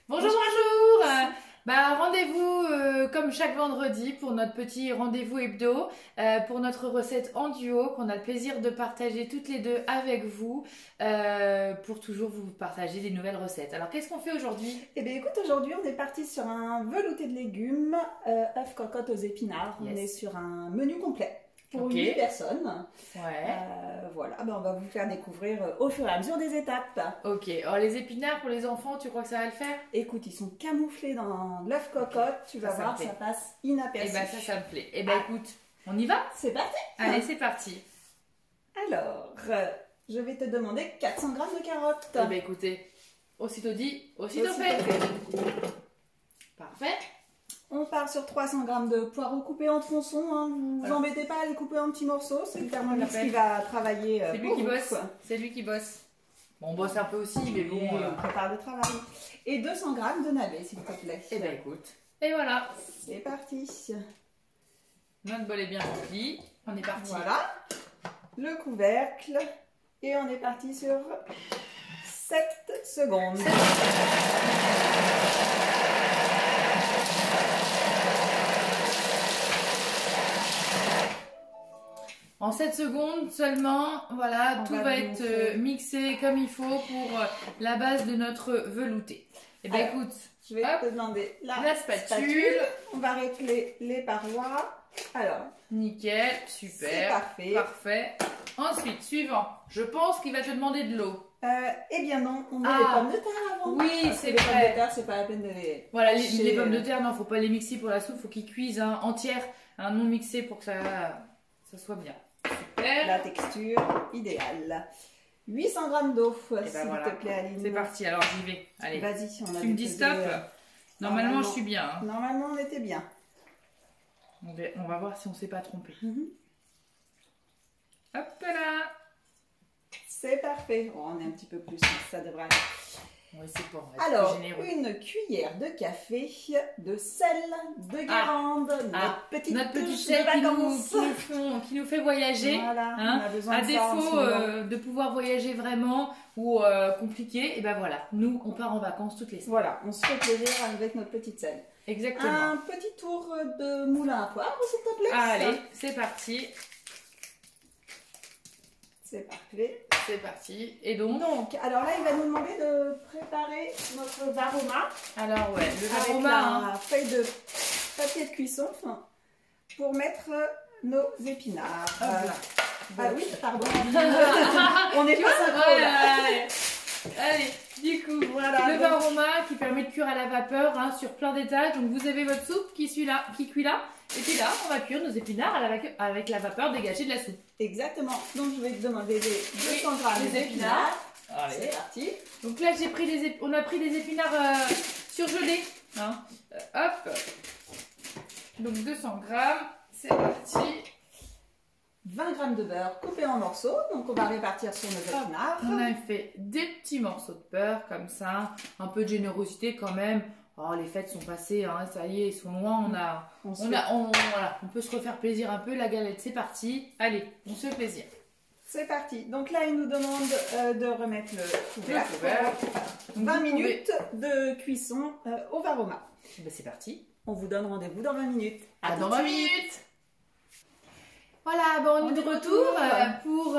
Bonjour, bonjour. Rendez-vous comme chaque vendredi pour notre petit rendez-vous hebdo, pour notre recette en duo qu'on a le plaisir de partager toutes les deux avec vous, pour toujours vous partager des nouvelles recettes. Alors qu'est-ce qu'on fait aujourd'hui? Eh bien écoute, aujourd'hui on est parti sur un velouté de légumes, œufs cocottes aux épinards. Yes. On est sur un menu complet pour Ok. 8 personnes. Ouais. Voilà, on va vous faire découvrir au fur et à mesure des étapes. Ok. Alors les épinards pour les enfants, tu crois que ça va le faire? Écoute, ils sont camouflés dans l'œuf cocotte, tu vas Ça me voir, plaît. ça passe Eh inaperçu. ben ça me plaît. Eh ben écoute, on y va? C'est parti. Allez, c'est parti. Alors, je vais te demander 400 g de carottes. Eh ben écoutez, aussitôt dit, aussitôt fait. Parfait. On part sur 300 g de poireaux coupés en tronçons. Hein. Vous Voilà. embêtez pas à les couper en petits morceaux. C'est le Thermomix Parfait. qui va travailler. C'est lui pour qui vous, bosse. quoi. C'est lui qui bosse. Bon, on bosse un peu aussi, mais bon. Et on prépare le travail. Et 200 g de navets, s'il te plaît. Eh ben écoute. Et voilà. C'est parti. Notre bol est bien rempli. On est parti. Voilà. Le couvercle. Et on est parti sur 7 secondes. En 7 secondes seulement, voilà, On tout va va vous être montrer. mixé comme il faut pour la base de notre velouté. Eh ben Alors, écoute, Je vais hop, te demander la spatule. On va régler les parois. Alors, Nickel, c'est super, parfait. parfait. Ensuite, suivant, je pense qu'il va te demander de l'eau. Eh bien non, on met Ah. les pommes de terre avant. Oui, Parce c'est que les pommes vrai. de terre, c'est pas la peine de les... Voilà, les Chez- pommes de terre, non, faut pas les mixer pour la soupe, faut qu'ils cuisent entières, non mixées pour que ça soit bien. Super. La texture idéale. 800 g d'eau, Eh ben s'il voilà. te plaît, Aline. C'est parti, alors j'y vais. Allez, Vas-y, on a tu me dis déposé, stop. Normalement, normalement. je suis bien. Hein. Normalement, on était bien. On va voir si on s'est pas trompé. Mhm. Hop là. C'est parfait. Oh, on est un petit peu plus, ça devrait aller. Ouais, c'est bon, on va être Alors, plus généreux. une cuillère de café, de sel, de guérande, notre petite touche sel de qui vacances. qui nous fait voyager. Voilà, Hein, on a besoin à de ça en ce défaut moment. de pouvoir voyager vraiment ou compliqué, et ben voilà, nous on part en vacances toutes les semaines. Voilà, on se fait plaisir avec notre petite sel. Exactement. Un petit tour de moulin à poivre, s'il te plaît. Allez, c'est parti, C'est parfait. c'est parti. Et donc, Donc, alors là, il va nous demander de préparer notre varoma alors ouais, le avec aroma, la hein. feuille de papier de cuisson pour mettre nos épinards. Hop là. Ah oui, pardon. On n'est Tu pas vois, synchro ouais, là. ouais. Allez, du coup, Voilà, le donc- varoma qui permet de cuire à la vapeur sur plein d'étages. Donc vous avez votre soupe qui cuit là, et puis là, on va cuire nos épinards avec la vapeur dégagée de la soupe. Exactement. Donc, je vais te demander les 200 Oui, grammes les d'épinards. Allez. C'est parti. Donc là, on a pris des épinards surgelés. Hein. Hop. Donc 200 grammes, c'est parti. 20 grammes de beurre coupé en morceaux. Donc, on va répartir sur nos épinards. On a fait des petits morceaux de beurre comme ça, un peu de générosité quand même. Oh, les fêtes sont passées, hein, ça y est, ils sont loin. Voilà, on peut se refaire plaisir un peu. La galette, c'est parti. Allez, on se fait plaisir. C'est parti. Donc là, il nous demande de remettre le couvercle. Le couvercle. Donc, 20 vous pouvez- minutes de cuisson au varoma. Ben, c'est parti. On vous donne rendez-vous dans 20 minutes. À tout dans de 20 suite. minutes. Voilà, bon, on est de retour pour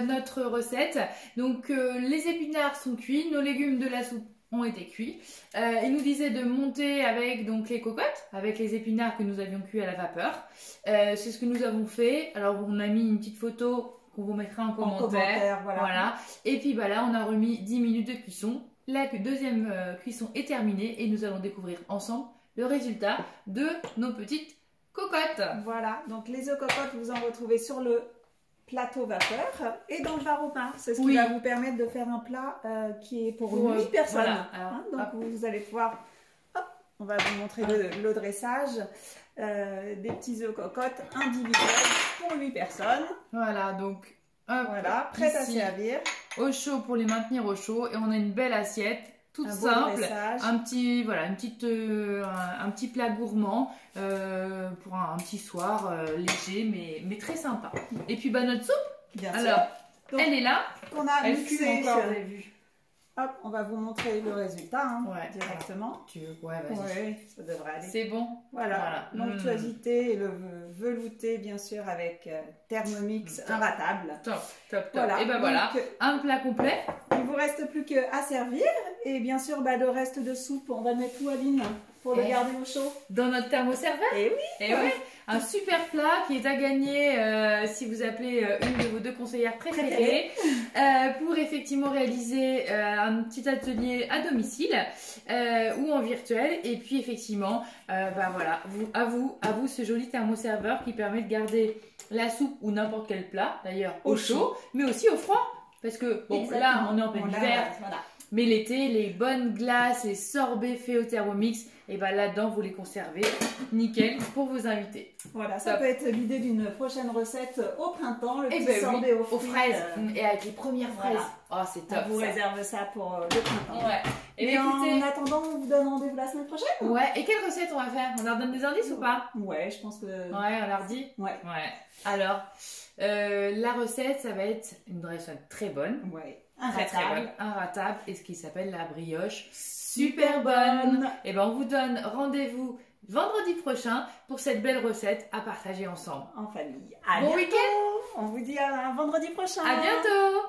notre recette. Donc les épinards sont cuits, nos légumes de la soupe ont été cuits. Il nous disait de monter avec donc les cocottes, avec les épinards que nous avions cuits à la vapeur. C'est ce que nous avons fait. Alors on a mis une petite photo qu'on vous mettra en commentaire. Voilà. Et puis bah, là on a remis 10 minutes de cuisson. La deuxième cuisson est terminée et nous allons découvrir ensemble le résultat de nos petites cocottes. Voilà. Donc les œufs cocottes, vous en retrouvez sur le plateau vapeur et dans le varoma. C'est ce qui Oui. va vous permettre de faire un plat qui est pour Pour, 8 personnes. voilà. Alors, Donc hop. vous allez pouvoir... Hop, on va vous montrer le dressage. Des petits œufs cocottes individuels pour 8 personnes. Voilà, donc hop, Voilà, prête à ici, servir. au chaud pour les maintenir au chaud. Et on a une belle assiette, toute Un beau simple. dressage. Un petit plat gourmand pour un petit soir léger mais très sympa. Et puis bah, notre soupe, Bien sûr. alors, Donc, elle est là. qu'on a Elle mixé. fume encore, vous avez vu. Hop, on va vous montrer le résultat hein, Ouais. directement. Tu veux? Ouais, vas-y. Oui, ça devrait aller. C'est bon. Voilà, l'onctuosité et le velouté, bien sûr, avec Thermomix inratable. Top, top, top. Voilà. Et ben voilà, un plat complet. Il vous reste plus qu'à servir. Et bien sûr, le reste de soupe, on va le mettre où, Aline, pour le garder au chaud? Dans notre thermoserveur. Et oui. Et oui. Un super plat qui est à gagner si vous appelez une de vos 2 conseillères préférées pour effectivement réaliser un petit atelier à domicile ou en virtuel. Et puis effectivement, voilà, à vous ce joli thermoserveur qui permet de garder la soupe ou n'importe quel plat d'ailleurs au chaud, mais aussi au froid. Parce que bon, là on est en plein hiver. Voilà. Mais l'été, les bonnes glaces, les sorbets faits au Thermomix, et ben là-dedans, vous les conservez nickel pour vos invités. Voilà, ça peut être l'idée d'une prochaine recette au printemps, le petit sorbet aux fraises. Et avec les premières fraises. Oh, c'est top. On vous réserve ça pour le printemps. Ouais. Et en attendant, on vous donne rendez-vous la semaine prochaine. Ouais, et quelle recette on va faire? On leur donne des indices ou pas? Ouais, je pense que... Ouais, on leur dit? Ouais. Alors, la recette, ça va être une recette très bonne. Ouais. Inratable, et ce qui s'appelle la brioche super bonne. Et ben on vous donne rendez-vous vendredi prochain pour cette belle recette à partager ensemble en famille. Bon week-end. On vous dit à vendredi prochain. À bientôt.